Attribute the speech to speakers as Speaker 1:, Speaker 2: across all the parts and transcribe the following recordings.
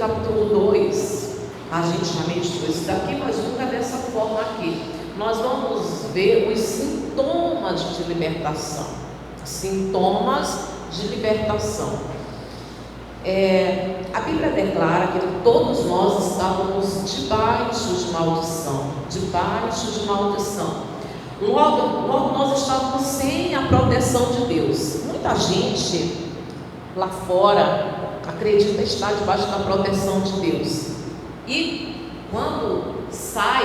Speaker 1: capítulo 2, a gente já ministrou isso daqui, mas nunca dessa forma aqui. Nós vamos ver os sintomas de libertação. Sintomas de libertação. A Bíblia declara que todos nós estávamos debaixo de maldição. Debaixo de maldição. Logo nós estávamos sem a proteção de Deus. Muita gente lá fora acredita estar debaixo da proteção de Deus. E quando sai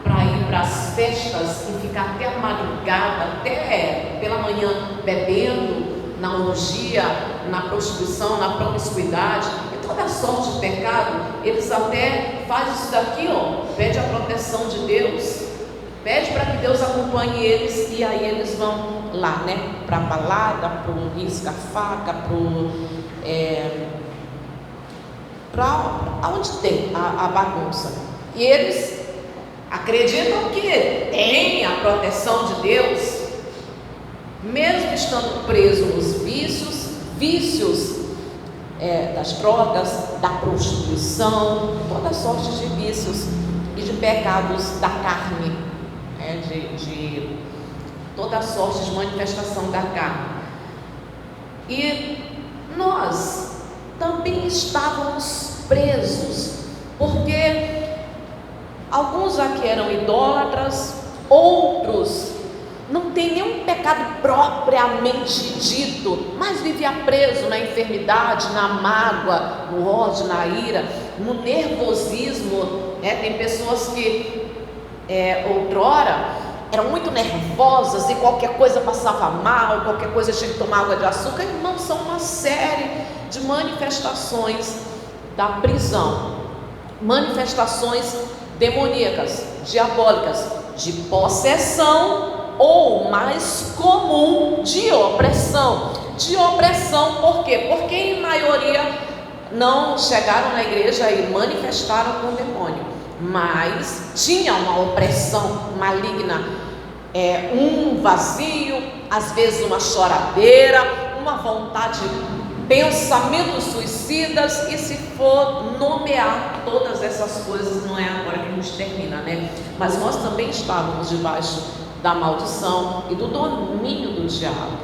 Speaker 1: para ir para as festas e ficar até a madrugada, até pela manhã bebendo, na orgia, na prostituição, na promiscuidade e toda sorte de pecado, eles até fazem isso daqui, pede a proteção de Deus, pede para que Deus acompanhe eles, e aí eles vão lá, para a balada, para o risca-faca, para onde tem a bagunça. E eles acreditam que tem a proteção de Deus, mesmo estando preso nos vícios das drogas, da prostituição, toda sorte de vícios e de pecados da carne, de toda sorte de manifestação da carne. E nós também estávamos presos, porque alguns aqui eram idólatras, outros não tem nenhum pecado propriamente dito, mas vivia preso na enfermidade, na mágoa, no ódio, na ira, no nervosismo. Tem pessoas que outrora eram muito nervosas e qualquer coisa passava mal, qualquer coisa tinha que tomar água de açúcar. Irmãos, são uma série de manifestações da prisão, manifestações demoníacas, diabólicas, de possessão, ou mais comum, de opressão. De opressão, por quê? Porque em maioria não chegaram na igreja e manifestaram com o demônio, mas tinha uma opressão maligna, um vazio, às vezes uma choradeira, uma vontade, pensamentos suicidas. E se for nomear todas essas coisas, não é agora que a gente termina, mas nós também estávamos debaixo da maldição e do domínio do diabo.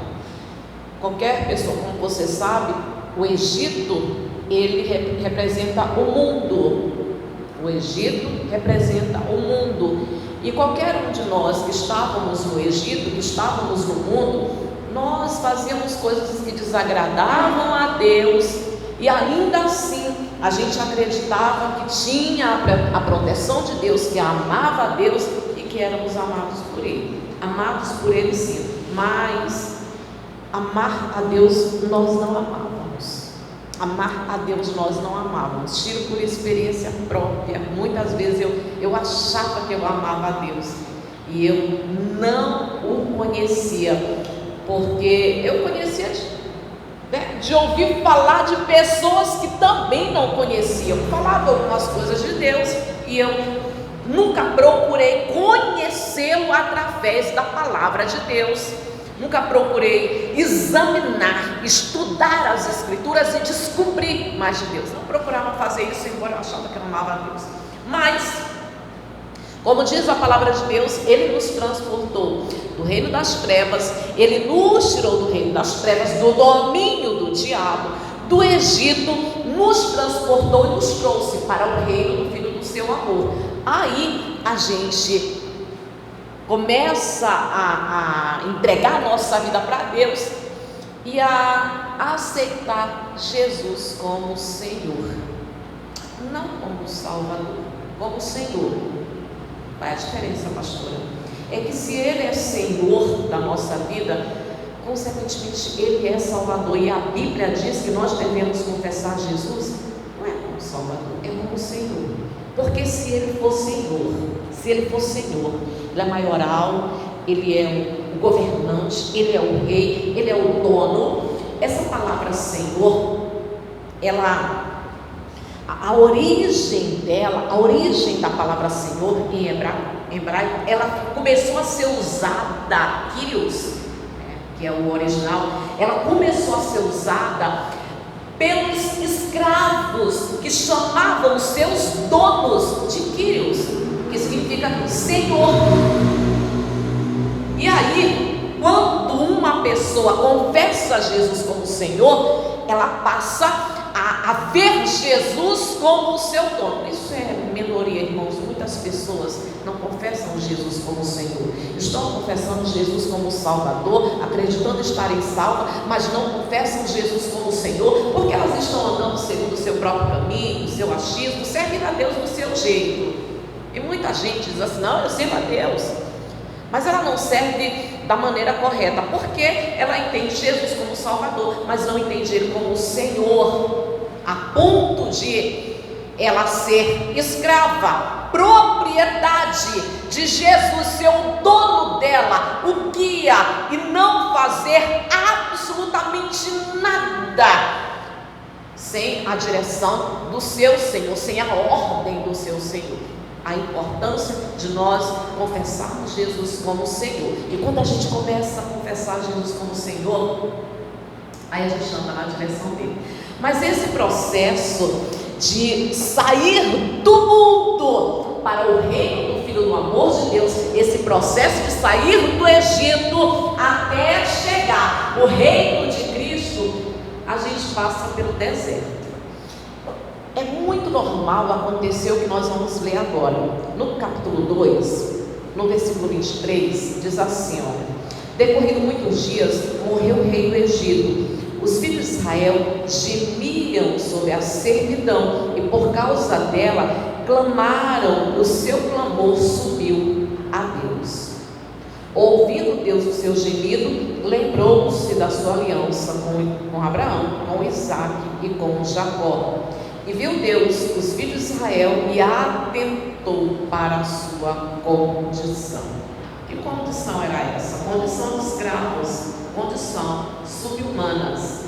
Speaker 1: Qualquer pessoa, como você sabe, o Egito, ele representa o mundo. O Egito representa o mundo. E qualquer um de nós que estávamos no Egito, que estávamos no mundo, nós fazíamos coisas que desagradavam a Deus, e ainda assim a gente acreditava que tinha a proteção de Deus, que amava a Deus e que éramos amados por Ele sim, mas amar a Deus nós não amávamos. Amar a Deus nós não amávamos. Tiro por experiência própria. Muitas vezes eu achava que eu amava a Deus e eu não o conhecia, porque eu conhecia de ouvir falar de pessoas que também não conheciam. Falavam algumas coisas de Deus e eu nunca procurei conhecê-lo através da palavra de Deus. Nunca procurei examinar, estudar as Escrituras e descobrir mais de Deus. Não procurava fazer isso, embora eu achava que eu amava a Deus. Mas, como diz a palavra de Deus, Ele nos transportou do reino das trevas, Ele nos tirou do reino das trevas, do domínio do diabo, do Egito, nos transportou e nos trouxe para o reino do Filho do seu amor. Aí a gente começa a entregar a nossa vida para Deus e a aceitar Jesus como Senhor, não como Salvador, como Senhor. Qual é a diferença, pastora? É que se Ele é Senhor da nossa vida, consequentemente Ele é Salvador, e a Bíblia diz que nós devemos confessar Jesus, não é como Salvador, é como Senhor. Porque se Ele for Senhor, Ele é maioral, Ele é o governante, Ele é o rei, Ele é o dono. Essa palavra Senhor, a origem dela, a origem da palavra Senhor em hebraico, ela começou a ser usada, Kyrios, que é o original, ela começou a ser usada pelos escravos que chamavam os seus donos de Kyrios, que significa Senhor. E aí, quando uma pessoa confessa Jesus como Senhor, ela passa a ver Jesus como o seu dono. Isso é minoria, irmãos. Muitas pessoas não confessam Jesus como Senhor, estão confessando Jesus como Salvador, acreditando estarem salvas, mas não confessam Jesus como Senhor, porque elas estão andando segundo o seu próprio caminho, o seu achismo, servindo a Deus do seu jeito. E muita gente diz assim: não, eu sirvo a Deus, mas ela não serve da maneira correta, porque ela entende Jesus como Salvador, mas não entende Ele como Senhor, a ponto de ela ser escrava, propriedade de Jesus, ser o dono dela, o guia, e não fazer absolutamente nada sem a direção do seu Senhor, sem a ordem do seu Senhor. A importância de nós confessarmos Jesus como Senhor. E quando a gente começa a confessar Jesus como Senhor, aí a gente anda na direção dele. Mas esse processo de sair do mundo para o reino do Filho do amor de Deus, esse processo de sair do Egito até chegar o reino de Cristo, a gente passa pelo deserto. É muito normal acontecer o que nós vamos ler agora. No capítulo 2, no versículo 23, diz assim: olha, decorrido muitos dias, morreu o rei do Egito. Os filhos de Israel gemiam sobre a servidão, e por causa dela clamaram, o seu clamor subiu a Deus. Ouvindo Deus o seu gemido, lembrou-se da sua aliança com Abraão, com Isaque e com Jacó. E viu Deus os filhos de Israel e atentou para a sua condição. Que condição era essa? Condição de escravos, condição subhumanas.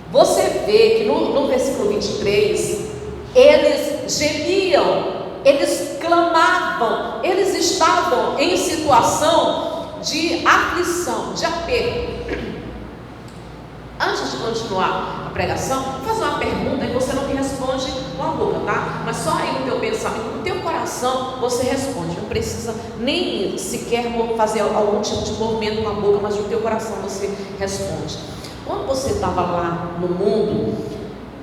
Speaker 1: Você vê que no versículo 23, eles gemiam, eles clamavam, eles estavam em situação de aflição, de aperto. Antes de continuar a pregação, vou fazer uma pergunta e você não me responde com a boca, tá? Mas só aí no teu pensamento, no teu coração, você responde. Não precisa nem sequer fazer algum tipo de movimento com a boca, mas no teu coração você responde. Quando você estava lá no mundo,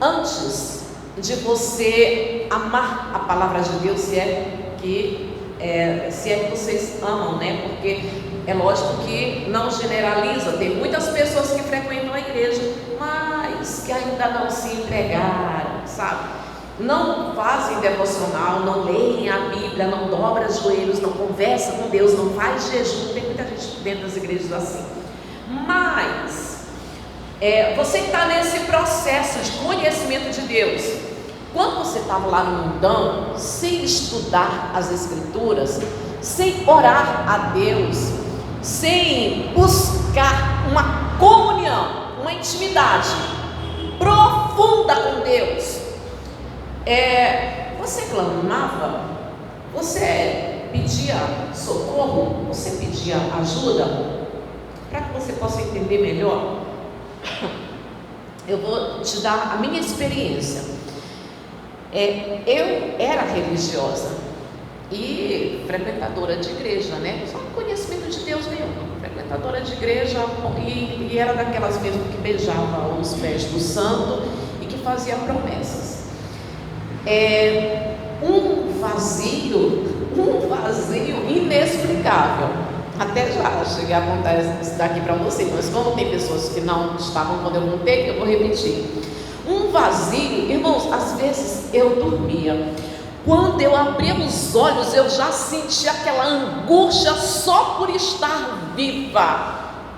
Speaker 1: antes de você amar a palavra de Deus, se é que vocês amam, né? Porque é lógico que não generaliza, tem muitas pessoas que frequentam a igreja, mas que ainda não se entregaram, sabe? Não fazem devocional, não leem a Bíblia, não dobram os joelhos, não conversam com Deus, não faz jejum. Tem muita gente dentro das igrejas assim. Mas você está nesse processo de conhecimento de Deus. Quando você estava lá no mundão, sem estudar as Escrituras, sem orar a Deus, sem buscar uma comunhão, uma intimidade profunda com Deus, você clamava, você pedia socorro, você pedia ajuda. Para que você possa entender melhor, eu vou te dar a minha experiência. Eu era religiosa e frequentadora de igreja, né? Só com conhecimento de Deus mesmo, frequentadora de igreja, e era daquelas mesmo que beijava os pés do santo e que fazia promessas. Um vazio inexplicável. Até já cheguei a contar isso daqui para vocês, mas como tem pessoas que não estavam quando eu contei, eu vou repetir. Um vazio, irmãos, às vezes eu dormia. Quando eu abria os olhos, eu já sentia aquela angústia só por estar viva.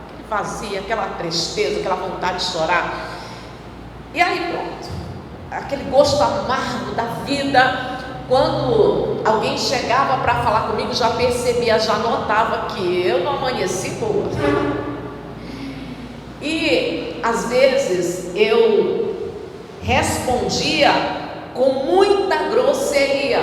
Speaker 1: Aquele vazio, aquela tristeza, aquela vontade de chorar. E aí pronto, aquele gosto amargo da vida. Quando alguém chegava para falar comigo, já percebia, já notava que eu não amanheci boa. E às vezes eu respondia com muita grosseria,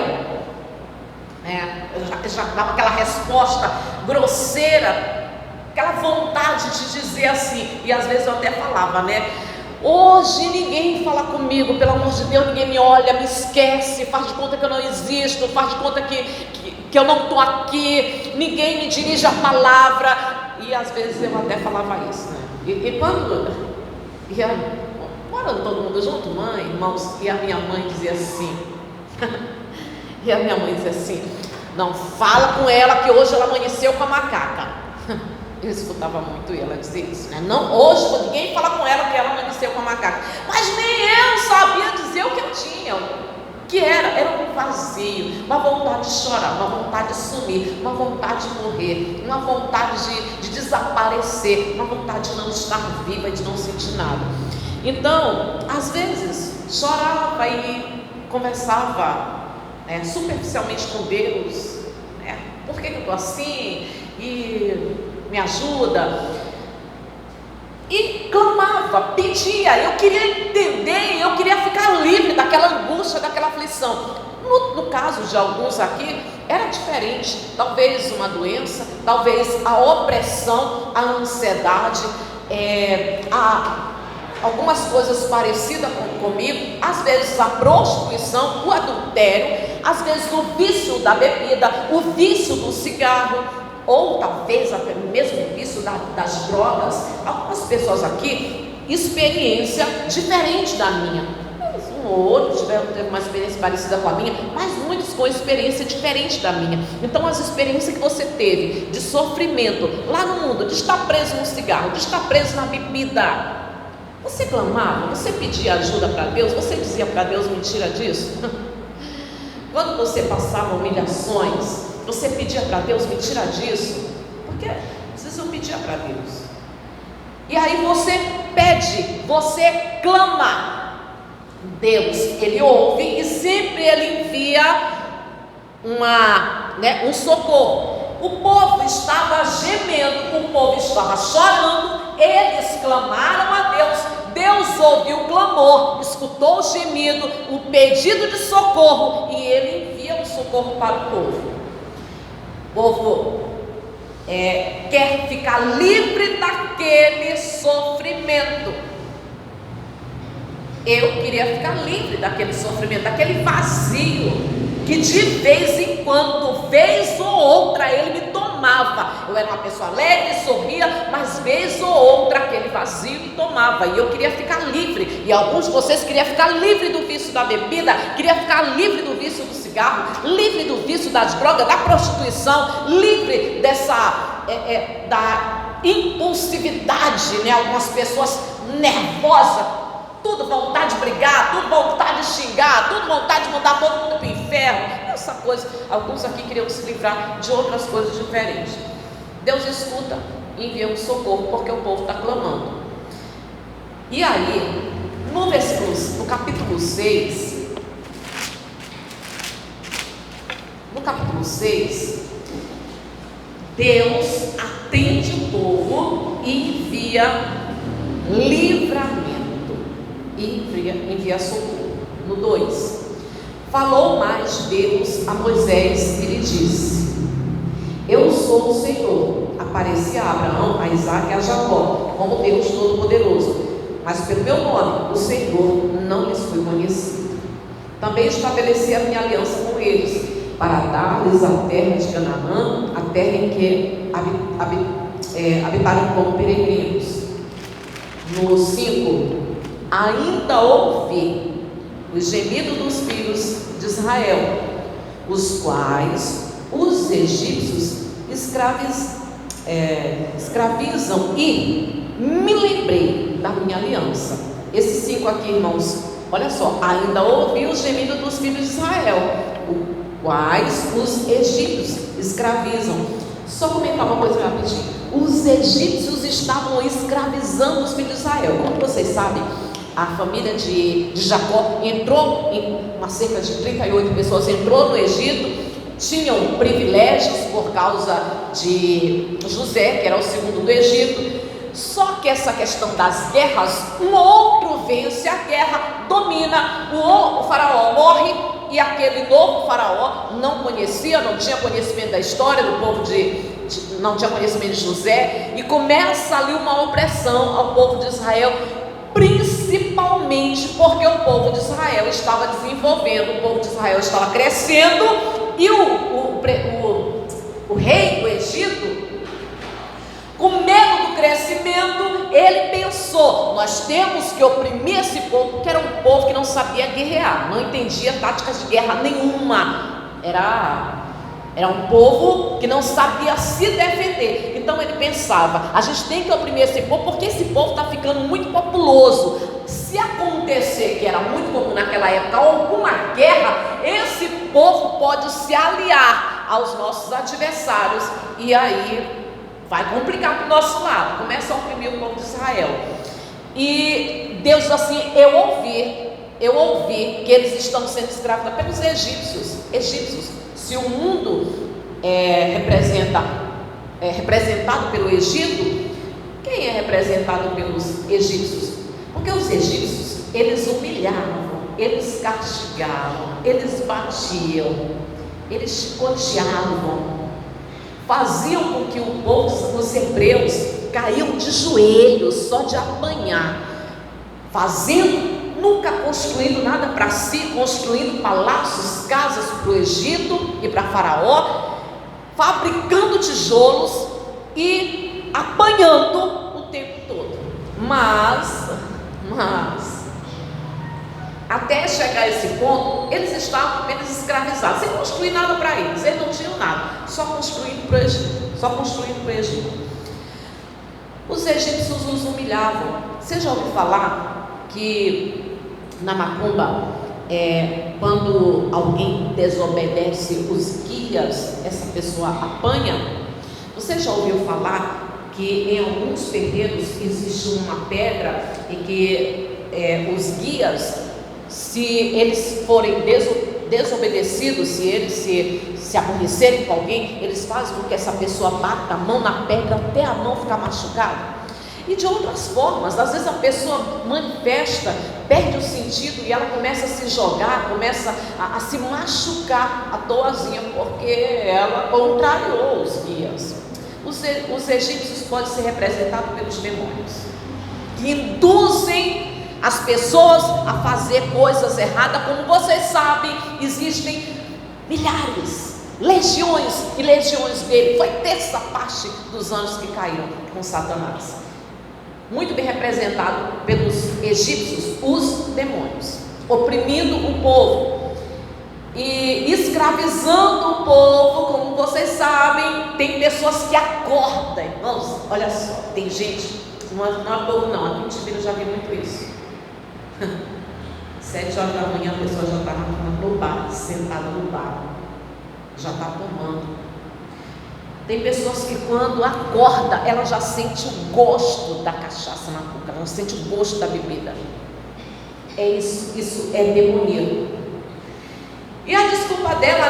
Speaker 1: eu já dava aquela resposta grosseira, aquela vontade de dizer assim, e às vezes eu até falava, Hoje ninguém fala comigo, pelo amor de Deus, ninguém me olha, me esquece, faz de conta que eu não existo, faz de conta que eu não estou aqui, ninguém me dirige a palavra. E às vezes eu até falava isso, né? E quando morando todo mundo junto, mãe, irmãos, e a minha mãe dizia assim, não fala com ela que hoje ela amanheceu com a macaca. Eu escutava muito ela dizer isso, né? Não, hoje ninguém fala com ela que ela amanheceu com a macaca. Mas nem eu sabia dizer o que eu tinha, que era um vazio, uma vontade de chorar, uma vontade de sumir, uma vontade de morrer, uma vontade de desaparecer, uma vontade de não estar viva e de não sentir nada. Então, às vezes, chorava e conversava, né, superficialmente com Deus, né? Por que eu estou assim? E me ajuda. E clamava, pedia, eu queria entender, eu queria ficar livre daquela angústia, daquela aflição. No caso de alguns aqui, era diferente. Talvez uma doença, talvez a opressão, a ansiedade, algumas coisas parecidas comigo, às vezes a prostituição, o adultério, às vezes o vício da bebida, o vício do cigarro, ou talvez até mesmo o vício das drogas. Algumas pessoas aqui, experiência diferente da minha. Um ou outro teve uma experiência parecida com a minha, mas muitos com experiência diferente da minha. Então as experiências que você teve de sofrimento lá no mundo, de estar preso no cigarro, de estar preso na bebida, você clamava, você pedia ajuda para Deus, você dizia para Deus, me tira disso? Quando você passava humilhações, você pedia para Deus, me tira disso? Porque vocês não pediam para Deus. E aí você pede, você clama. Deus, Ele ouve e sempre Ele envia um socorro. O povo estava gemendo, o povo estava chorando, eles clamaram a Deus. Deus ouviu o clamor, escutou o gemido, o pedido de socorro, e Ele envia o socorro para o povo. O povo quer ficar livre daquele sofrimento. Eu queria ficar livre daquele sofrimento, daquele vazio que de vez em quando, vez ou outra, ele me tomava. Eu era uma pessoa alegre, sorria, mas vez ou outra aquele vazio me tomava, e eu queria ficar livre. E alguns de vocês queriam ficar livre do vício da bebida, queria ficar livre do vício do cigarro, livre do vício das drogas, da prostituição, livre da impulsividade, né? Algumas pessoas nervosas, tudo vontade de brigar, tudo vontade de xingar, tudo vontade de mandar todo mundo para o inferno, essa coisa. Alguns aqui queriam se livrar de outras coisas diferentes. Deus escuta e envia um socorro, porque o povo está clamando. E aí, no capítulo 6, Deus atende o povo e envia livramento, e envia socorro. No 2, falou mais Deus a Moisés e lhe disse: eu sou o Senhor, apareci a Abraão, a Isaque e a Jacó como Deus Todo-Poderoso, mas pelo meu nome, o Senhor, não lhes foi conhecido. Também estabeleci a minha aliança com eles, para dar-lhes a terra de Canaã, a terra em que habitaram como peregrinos. No 5, ainda ouvi os gemidos dos filhos de Israel, os quais os egípcios escravizam, e me lembrei da minha aliança. Esses 5 aqui, irmãos, olha só, ainda ouvi os gemidos dos filhos de Israel, quais os egípcios escravizam. Só comentar uma coisa rapidinho. Os egípcios estavam escravizando os filhos de Israel. Como vocês sabem, a família de Jacó entrou, cerca de 38 pessoas entrou no Egito, tinham privilégios por causa de José, que era o segundo do Egito. Só que essa questão das guerras, um outro vence a guerra, domina, o faraó morre, e aquele novo faraó não tinha conhecimento da história do povo não tinha conhecimento de José, e começa ali uma opressão ao povo de Israel, principalmente principalmente porque o povo de Israel estava desenvolvendo, o povo de Israel estava crescendo, e o rei do Egito, com medo do crescimento, ele pensou: nós temos que oprimir esse povo, porque era um povo que não sabia guerrear, não entendia táticas de guerra nenhuma, era um povo que não sabia se defender. Então ele pensava: a gente tem que oprimir esse povo, porque esse povo está ficando muito populoso. Se acontecer, que era muito comum naquela época, alguma guerra, esse povo pode se aliar aos nossos adversários, e aí vai complicar para o nosso lado. Começa a oprimir o povo de Israel. E Deus diz assim: eu ouvi que eles estão sendo escravizados pelos egípcios. Se o mundo é representado pelo Egito, quem é representado pelos egípcios? Porque os egípcios, eles humilhavam, eles castigavam, eles batiam, eles chicoteavam, faziam com que o povo, os hebreus, caíam de joelhos só de apanhar, nunca construindo nada para si, construindo palácios, casas para o Egito e para Faraó, fabricando tijolos e apanhando o tempo todo. Mas até chegar a esse ponto, eles estavam apenas escravizados, sem construir nada para eles não tinham nada, só construindo para o Egito. Os egípcios os humilhavam. Você já ouviu falar que na macumba, quando alguém desobedece os guias, essa pessoa apanha? Você já ouviu falar que em alguns terreiros existe uma pedra e que os guias, se eles forem desobedecidos, se eles se aborrecerem com alguém, eles fazem com que essa pessoa bata a mão na pedra até a mão ficar machucada? E de outras formas, às vezes a pessoa manifesta, perde o sentido e ela começa a se jogar, começa a se machucar à toazinha, porque ela contrariou os guias. Os egípcios podem ser representados pelos demônios, que induzem as pessoas a fazer coisas erradas. Como vocês sabem, existem milhares, legiões e legiões dele. Foi terça parte dos anjos que caíram com Satanás. Muito bem representado pelos egípcios, os demônios, oprimindo o povo e escravizando o povo. Como vocês sabem, tem pessoas que acordam, irmãos, olha só, tem gente, não é povo não, aqui em Tibira eu já vi muito isso. 7 horas da manhã a pessoa já está no bar, sentada no bar, já está tomando. Tem pessoas que quando acorda, ela já sente o gosto da cachaça na boca, ela já sente o gosto da bebida. É isso é demoníaco. E a desculpa dela,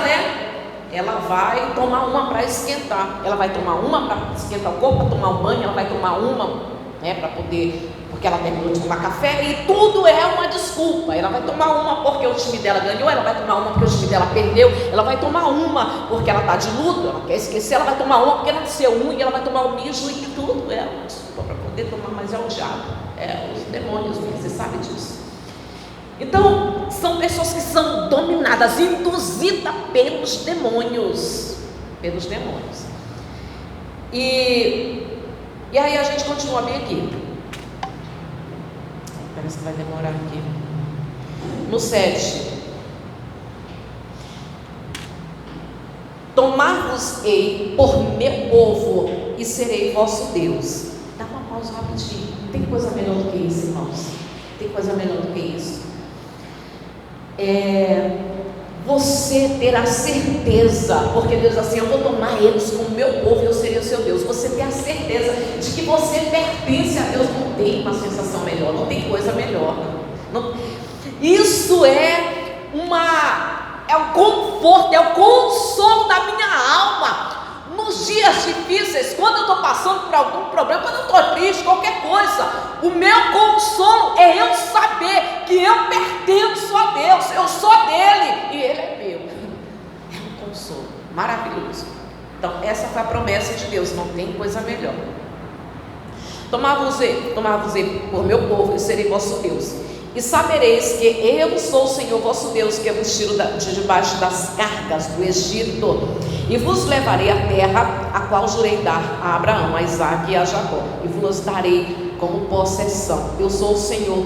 Speaker 1: ela vai tomar uma para esquentar. Ela vai tomar uma para esquentar o corpo, para tomar um banho, ela vai tomar uma, para poder, porque ela terminou de tomar café, e tudo é uma desculpa. Ela vai tomar uma porque o time dela ganhou, ela vai tomar uma porque o time dela perdeu, ela vai tomar uma porque ela está de luto, ela quer esquecer, ela vai tomar uma porque nasceu e ela vai tomar um mijo, e tudo é uma desculpa para poder tomar, mas é o diabo, os demônios, você sabe disso. Então, são pessoas que são dominadas, induzidas pelos demônios. E aí a gente continua bem aqui. Parece que vai demorar aqui. No 7. Tomar-vos-ei por meu povo e serei vosso Deus. Dá uma pausa rapidinho. Tem coisa melhor do que isso, irmãos. Tem coisa melhor do que isso. Você ter a certeza, porque Deus diz assim: eu vou tomar eles como meu povo e eu serei o seu Deus. Você ter a certeza de que você pertence a Deus. Não tem uma sensação melhor, não tem coisa melhor. Isso é o conforto, é o consolo da minha alma. Nos dias difíceis, quando eu estou passando por algum problema, quando eu estou triste, qualquer coisa, o meu consolo é eu saber que eu pertenço a Deus, eu sou dele e ele é meu. É um consolo maravilhoso. Então essa foi a promessa de Deus, não tem coisa melhor. Tomar-vos-ei por meu povo e serei vosso Deus, E sabereis que eu sou o Senhor vosso Deus, que vos tiro de debaixo das cargas do Egito, e vos levarei à terra a qual jurei dar a Abraão, a Isaque e a Jacó, e vos darei como possessão. Eu sou o Senhor.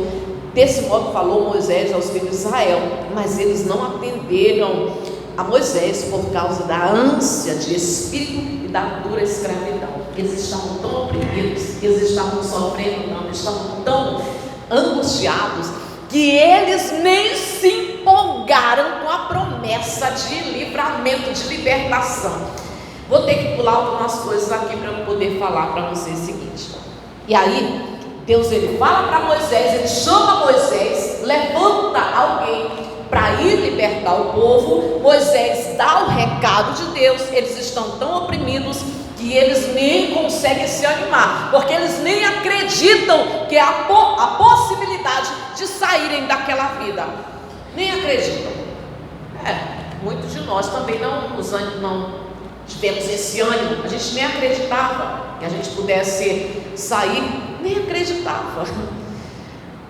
Speaker 1: Desse modo falou Moisés aos filhos de Israel, mas eles não atenderam a Moisés por causa da ânsia de espírito e da dura escravidão. Eles estavam tão oprimidos, eles estavam sofrendo, não, eles estavam tão angustiados, que eles nem se empolgaram com a promessa de livramento, de libertação. Vou ter que pular algumas coisas aqui para eu poder falar para vocês o seguinte. E aí, Deus ele fala para Moisés, ele chama Moisés, levanta alguém para ir libertar o povo. Moisés dá o recado de Deus. Eles estão tão oprimidos que eles nem conseguem se animar, porque eles nem acreditam que há a possibilidade de saírem daquela vida, nem acreditam. Muitos de nós também não tivemos esse ânimo. A gente nem acreditava que a gente pudesse sair, nem acreditava.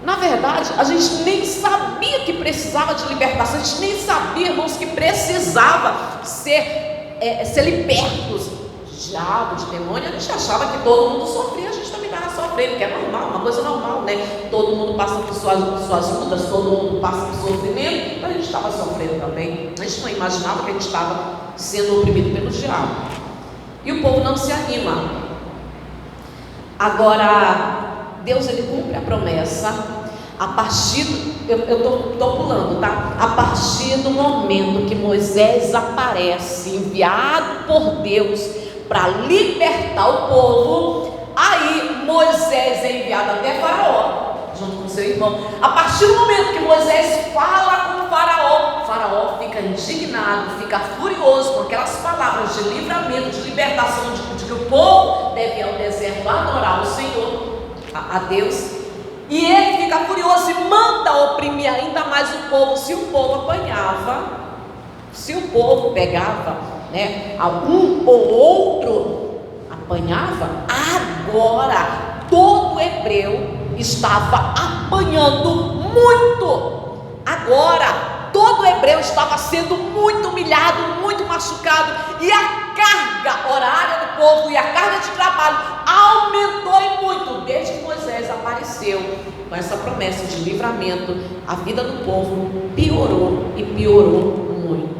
Speaker 1: Na verdade, a gente nem sabia que precisava de libertação, a gente nem sabia, irmãos, que precisava ser libertos. Diabo, de demônio, a gente achava que todo mundo sofria, a gente também estava sofrendo, que é normal, uma coisa normal, né? Todo mundo passa por suas lutas, todo mundo passa por sofrimento, então a gente estava sofrendo também. A gente não imaginava que a gente estava sendo oprimido pelo diabo. E o povo não se anima. Agora, Deus ele cumpre a promessa a partir, eu estou pulando, tá? A partir do momento que Moisés aparece, enviado por Deus para libertar o povo, aí Moisés é enviado até Faraó, junto com seu irmão. A partir do momento que Moisés fala com Faraó, Faraó fica indignado, fica furioso com aquelas palavras de livramento, de libertação, de que o povo deve ir ao deserto adorar o Senhor, a Deus. E ele fica furioso e manda oprimir ainda mais o povo. Se o povo apanhava, se o povo pegava, né, algum ou outro apanhava, agora todo hebreu estava apanhando muito. Agora todo hebreu estava sendo muito humilhado, muito machucado, e a carga horária do povo e a carga de trabalho aumentou e muito. Desde que Moisés apareceu com essa promessa de livramento, a vida do povo piorou e piorou muito.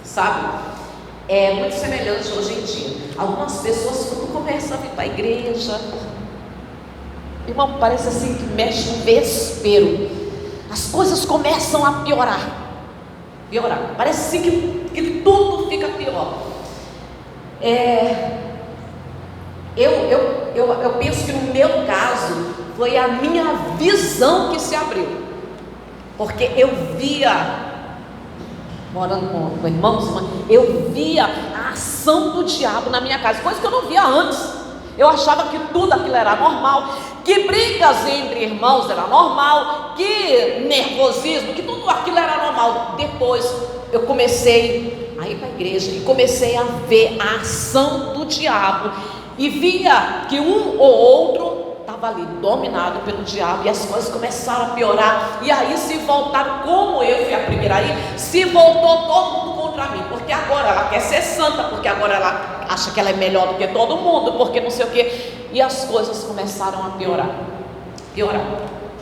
Speaker 1: Sabe? É muito semelhante hoje em dia. Algumas pessoas, quando começam a vir para a igreja, irmão, parece assim que mexe um vespeiro. As coisas começam a piorar. Parece assim que tudo fica pior. Eu penso que no meu caso foi a minha visão que se abriu, porque eu via, morando com irmãos, eu via a ação do diabo na minha casa, coisa que eu não via antes. Eu achava que tudo aquilo era normal, que brigas entre irmãos era normal, que nervosismo, que tudo aquilo era normal. Depois eu comecei a ir para a igreja e comecei a ver a ação do diabo, e via que um ou outro estava ali dominado pelo diabo, e as coisas começaram a piorar. E aí se voltaram, como eu fui a primeira aí, se voltou todo mundo contra mim, porque agora ela quer ser santa, porque agora ela acha que ela é melhor do que todo mundo, porque não sei o que. E as coisas começaram a piorar.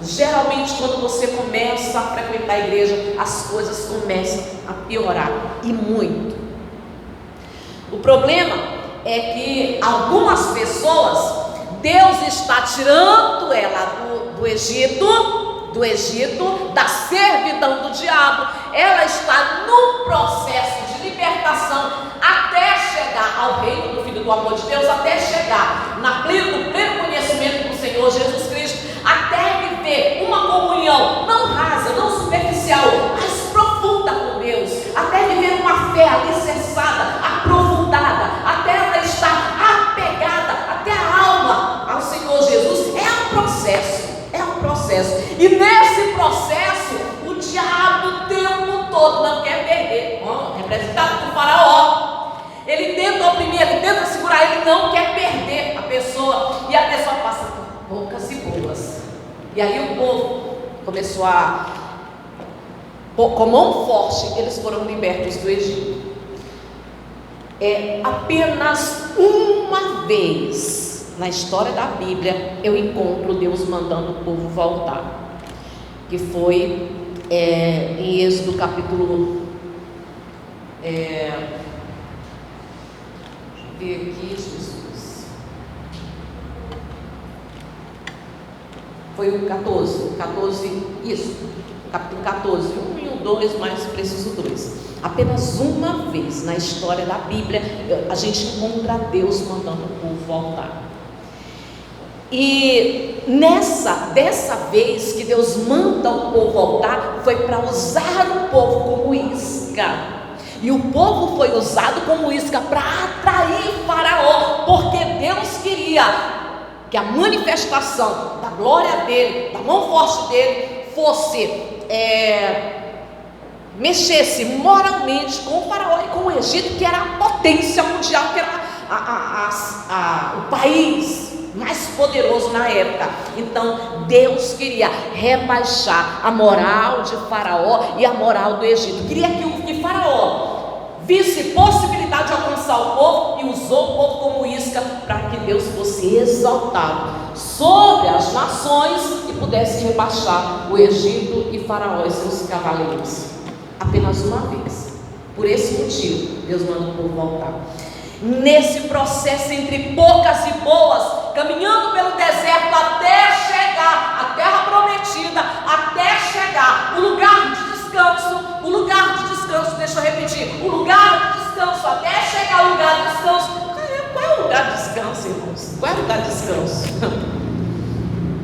Speaker 1: Geralmente quando você começa a frequentar a igreja, as coisas começam a piorar, e muito. O problema é que algumas pessoas, Deus está tirando ela do Egito, da servidão do diabo. Ela está num processo de libertação até chegar ao reino do Filho do amor de Deus, até chegar no pleno conhecimento do Senhor Jesus Cristo, até viver uma comunhão não rasa, não superficial, mas profunda com Deus, até viver uma fé alicerçada, aprofundada, até ela estar apegada até a alma ao Senhor Jesus. É um processo. E nesse processo, o diabo o tempo todo não quer perder. Representado por Faraó, ele tenta oprimir, ele tenta segurar, ele não quer perder a pessoa. E a pessoa passa por poucas e boas. E aí o povo começou a, com mão forte, eles foram libertos do Egito. Apenas uma vez na história da Bíblia eu encontro Deus mandando o povo voltar, que foi em Êxodo capítulo deixa eu ver aqui, Jesus, foi o 14, isso, capítulo 14, 1 e o 2, mais preciso 2. Apenas uma vez na história da Bíblia a gente encontra Deus mandando o povo voltar. E dessa vez que Deus manda o povo voltar, foi para usar o povo como isca. E o povo foi usado como isca para atrair Faraó, porque Deus queria que a manifestação da glória dele, da mão forte dele, fosse mexesse moralmente com o Faraó e com o Egito, que era a potência mundial, que era o país mais poderoso na época. Então Deus queria rebaixar a moral de Faraó e a moral do Egito. Queria que Faraó visse possibilidade de alcançar o povo e usou o povo como isca para que Deus fosse exaltado sobre as nações e pudesse rebaixar o Egito e Faraó e seus cavaleiros. Apenas uma vez. Por esse motivo Deus manda o povo voltar. Nesse processo entre poucas e boas, caminhando pelo deserto até chegar à terra prometida, até chegar o lugar de descanso, deixa eu repetir, o lugar de descanso, até chegar ao lugar de descanso. Qual é o lugar de descanso, irmãos? Qual é o lugar de descanso?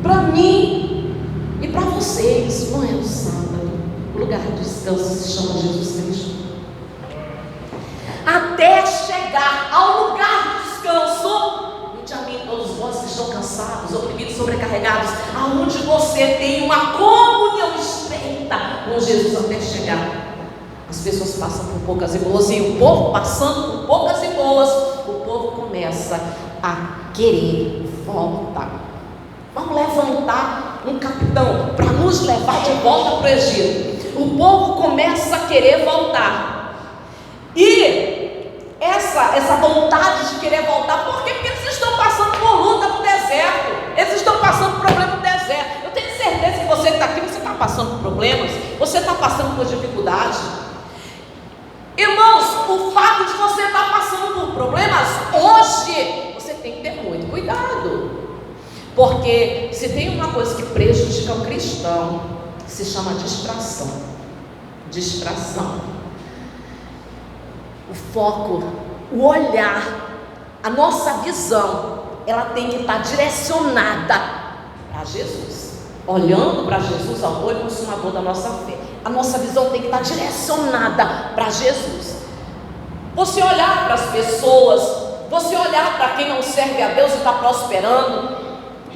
Speaker 1: Para mim e para vocês, não é o sábado. O lugar de descanso se chama Jesus Cristo. Até chegar ao lugar de descanso, vinde a mim todos vós que estão cansados, oprimidos, sobrecarregados, aonde você tem uma comunhão estreita com Jesus até chegar. As pessoas passam por poucas e boas, e o povo passando por poucas e boas, o povo começa a querer voltar. Vamos levantar um capitão para nos levar de volta para o Egito. O povo começa a querer voltar. E essa vontade de querer voltar, por quê? Porque eles estão passando por luta no deserto. Eles estão passando por problema no deserto. Eu tenho certeza que você que está aqui, você está passando por problemas, você está passando por dificuldades. Irmãos, o fato de você estar passando por problemas hoje, você tem que ter muito cuidado. Porque se tem uma coisa que prejudica o cristão, se chama distração. O foco, o olhar, a nossa visão, ela tem que estar direcionada para Jesus, olhando para Jesus, ao olho consumador da nossa fé. A nossa visão tem que estar direcionada para Jesus. Você olhar para as pessoas, você olhar para quem não serve a Deus e está prosperando,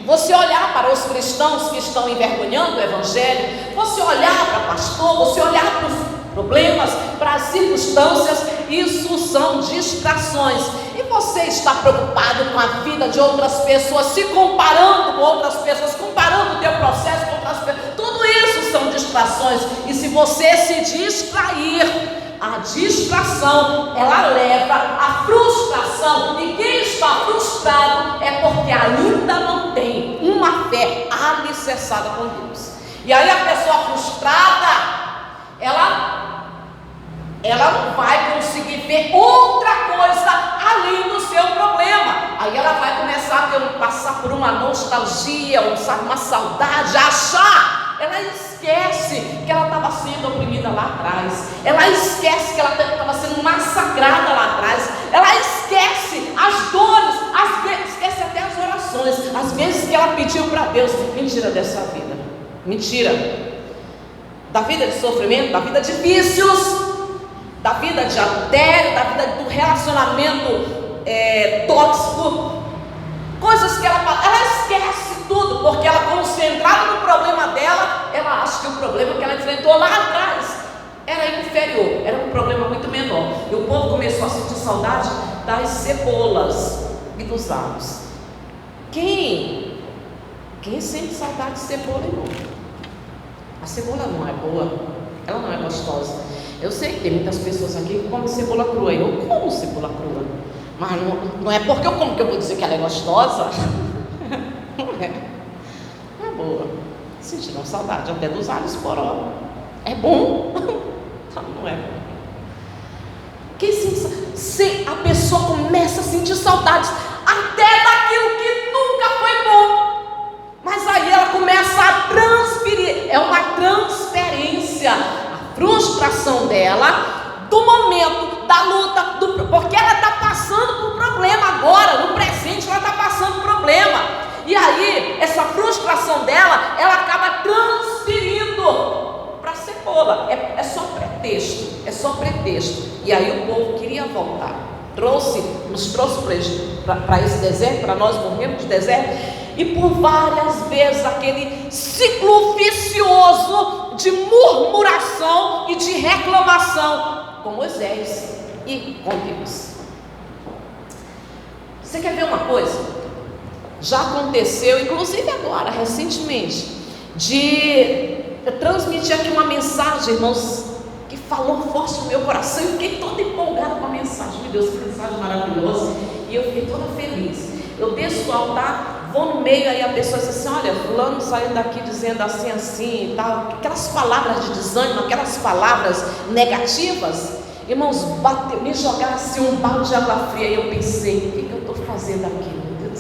Speaker 1: você olhar para os cristãos que estão envergonhando o Evangelho, você olhar para o pastor, você olhar para os problemas, para as circunstâncias, isso são distrações. E você está preocupado com a vida de outras pessoas, se comparando com outras pessoas, comparando o teu processo com outras pessoas, tudo isso são distrações. E se você se distrair, a distração, ela leva à frustração, e quem está frustrado é porque ainda não tem uma fé alicerçada com Deus. E aí a pessoa frustrada, ela não vai conseguir ver outra coisa além do seu problema. Aí ela vai começar a passar por uma nostalgia, uma saudade, achar. Ela esquece que ela estava sendo oprimida lá atrás. Ela esquece que ela estava sendo massacrada lá atrás. Ela esquece as dores, esquece até as orações, as vezes que ela pediu para Deus. Mentira dessa vida, mentira da vida de sofrimento, da vida de vícios, da vida de adultério, da vida do relacionamento tóxico, coisas que ela esquece tudo, porque ela, concentrada no problema dela, ela acha que o problema que ela enfrentou lá atrás era inferior, era um problema muito menor. E o povo começou a sentir saudade das cebolas e dos alhos. Quem Quem sente saudade de cebola, irmão? A cebola não é boa, ela não é gostosa. Eu sei que tem muitas pessoas aqui que comem cebola crua. Eu como cebola crua, mas não é porque eu como que eu vou dizer que ela é gostosa. Não é boa. Sentiram saudade até dos alhos poró. É bom? Não é bom. Quem se a pessoa começa a sentir saudades até daquilo que nunca foi bom, mas aí ela começa a transferir, é uma transferência, a frustração dela do momento da luta, porque ela está passando por problema agora, no presente ela está passando problema, e aí essa frustração dela, ela acaba transferindo para a cebola. É só pretexto, e aí o povo queria voltar, nos trouxe para esse deserto, para nós morrermos de deserto, e por várias vezes aquele ciclo vicioso de murmuração e de reclamação com Moisés e com Deus. Você quer ver uma coisa? Já aconteceu, inclusive agora, recentemente, de eu transmitir aqui uma mensagem, irmãos, que falou forte no meu coração. Eu fiquei toda empolgada com a mensagem. Meu Deus, que mensagem maravilhosa. E eu fiquei toda feliz. Eu desço do altar, vou no meio, aí a pessoa diz assim: olha, fulano saiu daqui dizendo assim, assim e tal. Aquelas palavras de desânimo, aquelas palavras negativas, irmãos, me jogaram assim um balde de água fria. E eu pensei: o que eu estou fazendo aqui, meu Deus?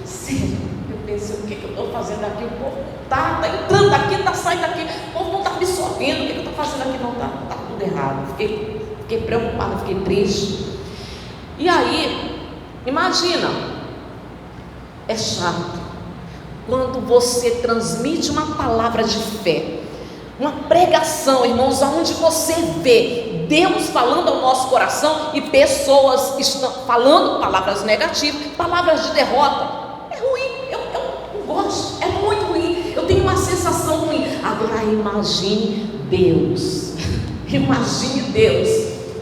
Speaker 1: Sério, eu pensei: o que eu estou fazendo aqui? O povo está entrando aqui, está saindo daqui, o povo não está absorvendo. O que eu estou fazendo aqui? Não, está tudo errado. Fiquei preocupada, fiquei triste. E aí, imagina, é chato quando você transmite uma palavra de fé, uma pregação, irmãos, onde você vê Deus falando ao nosso coração e pessoas estão falando palavras negativas, palavras de derrota. É ruim, eu não gosto, é muito ruim, eu tenho uma sensação ruim. Agora imagine Deus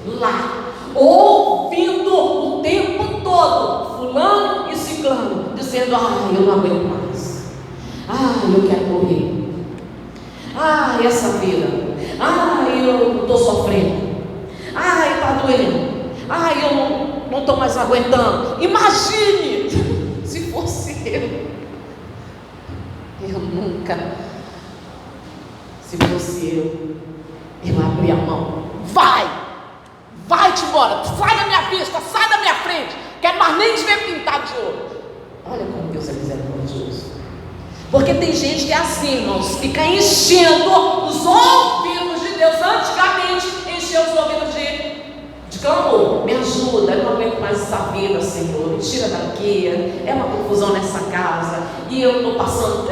Speaker 1: lá, ouvindo o tempo todo fulano e ciclano dizendo: eu não aguento mais, eu quero morrer, essa vida, eu estou sofrendo, está doendo, eu não estou mais aguentando. Imagine se fosse eu nunca, se fosse eu abri a mão: vai-te embora, sai da minha vista, sai da minha frente, quero mais nem te ver pintado de ouro. Olha como Deus é misericordioso, porque tem gente que é assim, irmãos, fica enchendo os ouvidos de Deus. Antigamente encheu os ouvidos de clamor: me ajuda, eu não aguento mais essa vida, Senhor, me tira daqui, é uma confusão nessa casa, e eu estou passando